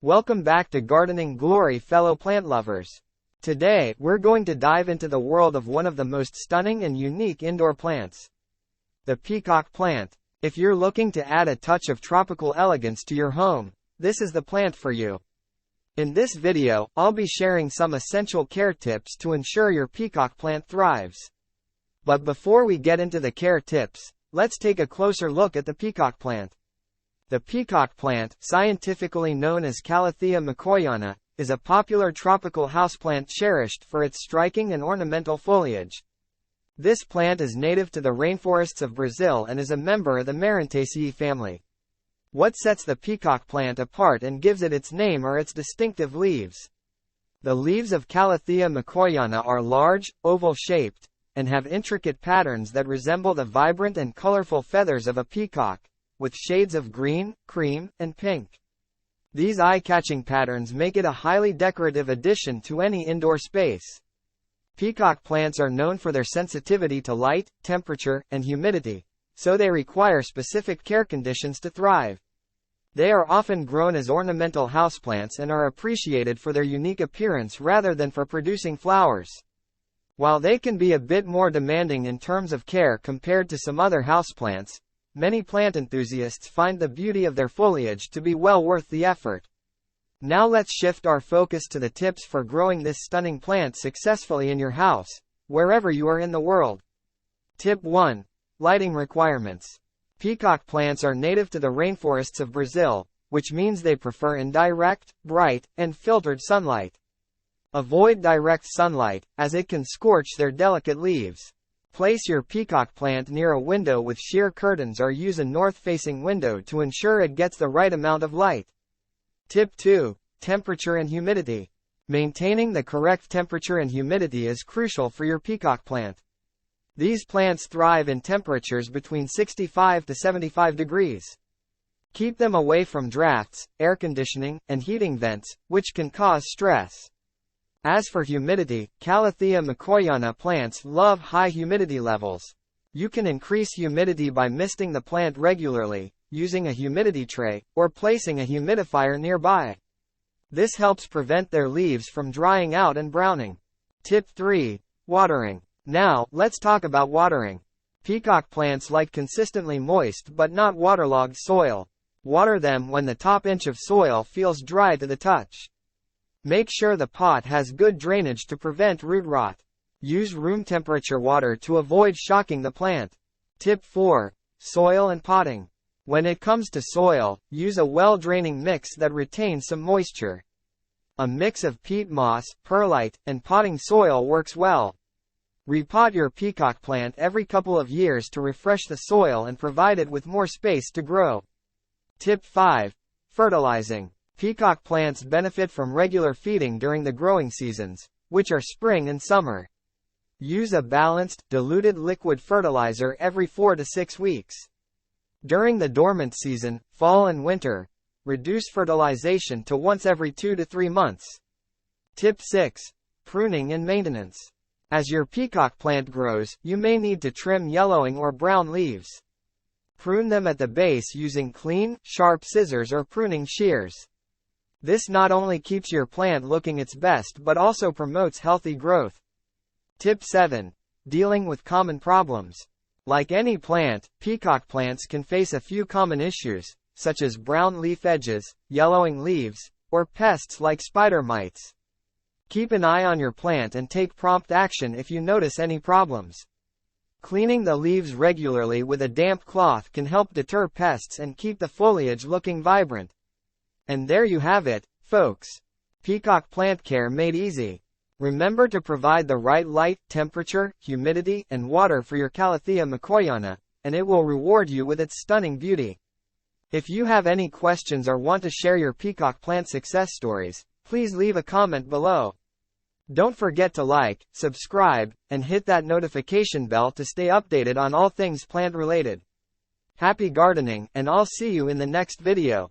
Welcome back to Gardening Glory, fellow plant lovers. Today, we're going to dive into the world of one of the most stunning and unique indoor plants, the peacock plant. If you're looking to add a touch of tropical elegance to your home, this is the plant for you. In this video, I'll be sharing some essential care tips to ensure your peacock plant thrives. But before we get into the care tips, let's take a closer look at the peacock plant. The peacock plant, scientifically known as Calathea Makoyana, is a popular tropical houseplant cherished for its striking and ornamental foliage. This plant is native to the rainforests of Brazil and is a member of the Marantaceae family. What sets the peacock plant apart and gives it its name are its distinctive leaves. The leaves of Calathea Makoyana are large, oval-shaped, and have intricate patterns that resemble the vibrant and colorful feathers of a peacock, with shades of green, cream, and pink. These eye-catching patterns make it a highly decorative addition to any indoor space. Peacock plants are known for their sensitivity to light, temperature, and humidity, so they require specific care conditions to thrive. They are often grown as ornamental houseplants and are appreciated for their unique appearance rather than for producing flowers. While they can be a bit more demanding in terms of care compared to some other houseplants, many plant enthusiasts find the beauty of their foliage to be well worth the effort. Now let's shift our focus to the tips for growing this stunning plant successfully in your house, wherever you are in the world. Tip 1. Lighting requirements. Peacock plants are native to the rainforests of Brazil, which means they prefer indirect, bright, and filtered sunlight. Avoid direct sunlight, as it can scorch their delicate leaves. Place your peacock plant near a window with sheer curtains or use a north-facing window to ensure it gets the right amount of light. Tip 2. Temperature and humidity. Maintaining the correct temperature and humidity is crucial for your peacock plant. These plants thrive in temperatures between 65 to 75 degrees. Keep them away from drafts, air conditioning, and heating vents, which can cause stress. As for humidity, Calathea Makoyana plants love high humidity levels. You can increase humidity by misting the plant regularly, using a humidity tray, or placing a humidifier nearby. This helps prevent their leaves from drying out and browning. Tip 3. Watering. Now, let's talk about watering. Peacock plants like consistently moist but not waterlogged soil. Water them when the top inch of soil feels dry to the touch. Make sure the pot has good drainage to prevent root rot. Use room temperature water to avoid shocking the plant. Tip 4. Soil and potting. When it comes to soil, use a well-draining mix that retains some moisture. A mix of peat moss, perlite, and potting soil works well. Repot your peacock plant every couple of years to refresh the soil and provide it with more space to grow. Tip 5. Fertilizing. Peacock plants benefit from regular feeding during the growing seasons, which are spring and summer. Use a balanced, diluted liquid fertilizer every 4 to 6 weeks. During the dormant season, fall and winter, reduce fertilization to once every 2 to 3 months. Tip 6. Pruning and maintenance. As your peacock plant grows, you may need to trim yellowing or brown leaves. Prune them at the base using clean, sharp scissors or pruning shears. This not only keeps your plant looking its best but also promotes healthy growth. Tip 7. Dealing with common problems. Like any plant, peacock plants can face a few common issues, such as brown leaf edges, yellowing leaves, or pests like spider mites. Keep an eye on your plant and take prompt action if you notice any problems. Cleaning the leaves regularly with a damp cloth can help deter pests and keep the foliage looking vibrant. And there you have it, folks. Peacock plant care made easy. Remember to provide the right light, temperature, humidity, and water for your Calathea Makoyana, and it will reward you with its stunning beauty. If you have any questions or want to share your peacock plant success stories, please leave a comment below. Don't forget to like, subscribe, and hit that notification bell to stay updated on all things plant related. Happy gardening, and I'll see you in the next video.